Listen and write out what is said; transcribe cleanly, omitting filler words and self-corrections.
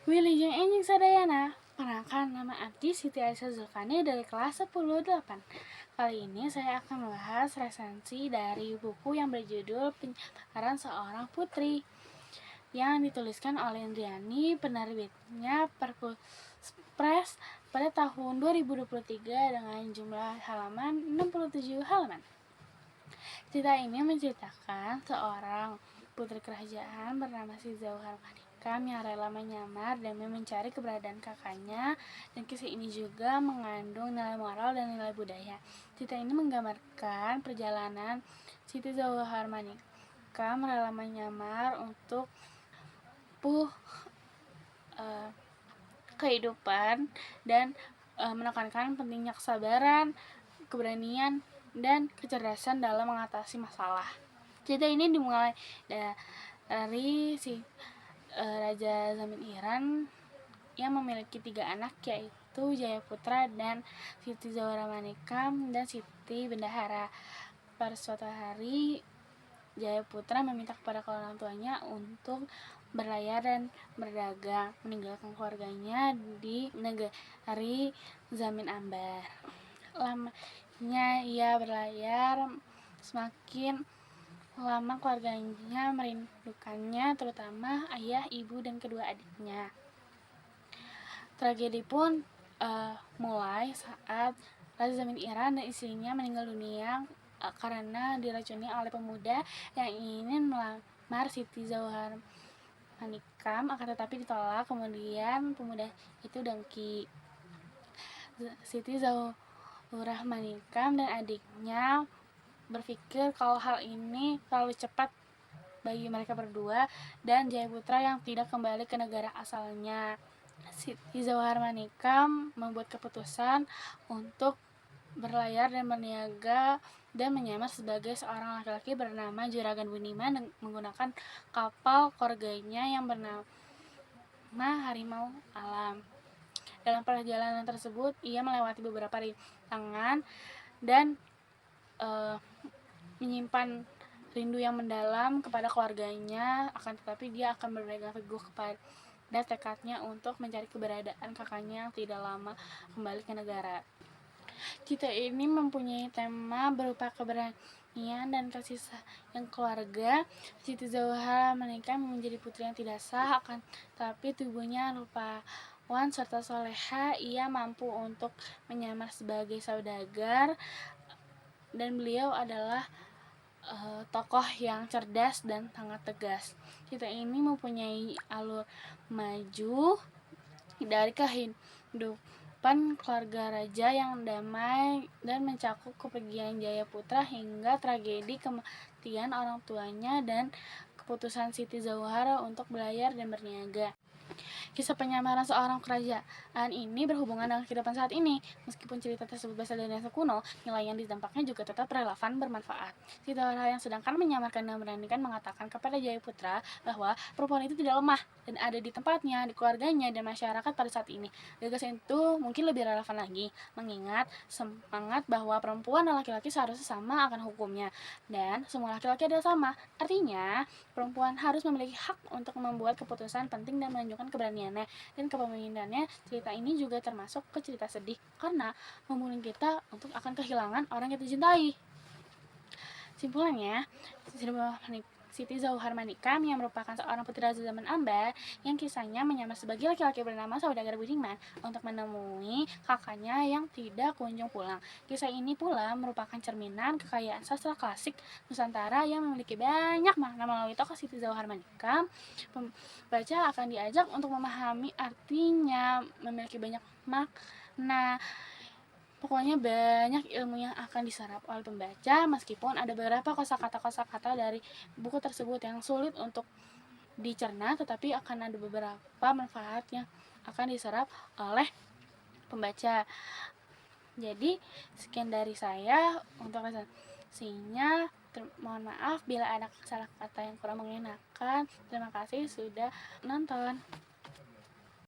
Wilujeng enjing sadayana, perkenalkan nama Abdi Siti Aisyah Zulfani dari kelas 10-8. Kali ini saya akan membahas resensi dari buku yang berjudul Penyebaran Seorang Putri yang dituliskan oleh Indriani, penerbitnya Perpus pada tahun 2023 dengan jumlah halaman 67 halaman. Cerita ini menceritakan seorang putri kerajaan bernama Siti Zauhar Manikam yang rela menyamar demi mencari keberadaan kakaknya, dan kisah ini juga mengandung nilai moral dan nilai budaya. Cerita ini menggambarkan perjalanan Siti Zauhar Manikam rela menyamar untuk kehidupan dan menekankan pentingnya kesabaran, keberanian, dan kecerdasan dalam mengatasi masalah. Cerita ini dimulai dari Raja Zamin Iran yang memiliki 3 anak, yaitu Jayaputra dan Siti Zauhar Manikam dan Siti Bendahara. Pada suatu hari, Jayaputra meminta kepada orang tuanya untuk berlayar dan berdagang, meninggalkan keluarganya di negeri Zamin Ambar. Lamanya ia berlayar, semakin lama keluarganya merindukannya, terutama ayah, ibu, dan kedua adiknya. Tragedi pun mulai saat Raja Zamin Iran dan istrinya meninggal dunia karena diracuni oleh pemuda yang ingin melamar Siti Zauhar Manikam, akan tetapi ditolak. Kemudian pemuda itu dengki. Siti Zauhar Manikam dan adiknya berpikir kalau hal ini terlalu cepat bagi mereka berdua dan Jayaputra yang tidak kembali ke negara asalnya. Siti Zauhar Manikam membuat keputusan untuk berlayar dan berniaga dan menyamar sebagai seorang laki-laki bernama Juragan Budiman menggunakan kapal keluarganya yang bernama Harimau Alam. Dalam perjalanan tersebut, ia melewati beberapa rintangan dan menyimpan rindu yang mendalam kepada keluarganya, akan tetapi dia akan berpegang teguh kepada tekadnya untuk mencari keberadaan kakaknya yang tidak lama kembali ke negara. Cerita ini mempunyai tema berupa keberanian dan kasih sayang keluarga. Siti Zauhar Manikam menjadi putri yang tidak sah, akan tetapi tubuhnya rupawan serta soleha. Ia mampu untuk menyamar sebagai saudagar, dan beliau adalah tokoh yang cerdas dan sangat tegas. Cerita ini mempunyai alur maju dari kehidupan keluarga raja yang damai dan mencakup kepergian Jayaputra hingga tragedi kematian orang tuanya dan keputusan Siti Zauhar untuk berlayar dan berniaga. Kisah penyamaran seorang kerajaan ini berhubungan dengan kehidupan saat ini. Meskipun cerita tersebut berasal dari masa kuno, nilai yang ditampaknya juga tetap relevan, bermanfaat. Siti Zauhar yang sedangkan menyamarkan dan memberanikan mengatakan kepada Jayaputra bahwa perempuan itu tidak lemah dan ada di tempatnya, di keluarganya, dan masyarakat pada saat ini. Gagasan itu mungkin lebih relevan lagi, mengingat semangat bahwa perempuan dan laki-laki seharusnya sama akan hukumnya, dan semua laki-laki adalah sama. Artinya, perempuan harus memiliki hak untuk membuat keputusan penting dan menunjukkan keberaniannya dan kepemimpinannya. Cerita ini juga termasuk ke cerita sedih karena membunuh kita untuk akan kehilangan orang yang dicintai. Simpulannya, Siti Zauhar Manikam yang merupakan seorang putri Raja Zaman Ambar yang kisahnya menyamar sebagai laki-laki bernama Saudagar Budiman untuk menemui kakaknya yang tidak kunjung pulang. Kisah ini pula merupakan cerminan kekayaan sastra klasik Nusantara yang memiliki banyak makna. Melalui tokoh Siti Zauhar Manikam, pembaca akan diajak untuk memahami artinya, memiliki banyak makna. Pokoknya banyak ilmu yang akan diserap oleh pembaca, meskipun ada beberapa kosakata dari buku tersebut yang sulit untuk dicerna, tetapi akan ada beberapa manfaat yang akan diserap oleh pembaca. Jadi sekian dari saya untuk resensinya. Mohon maaf bila ada salah kata yang kurang mengenakan. Terima kasih sudah nonton.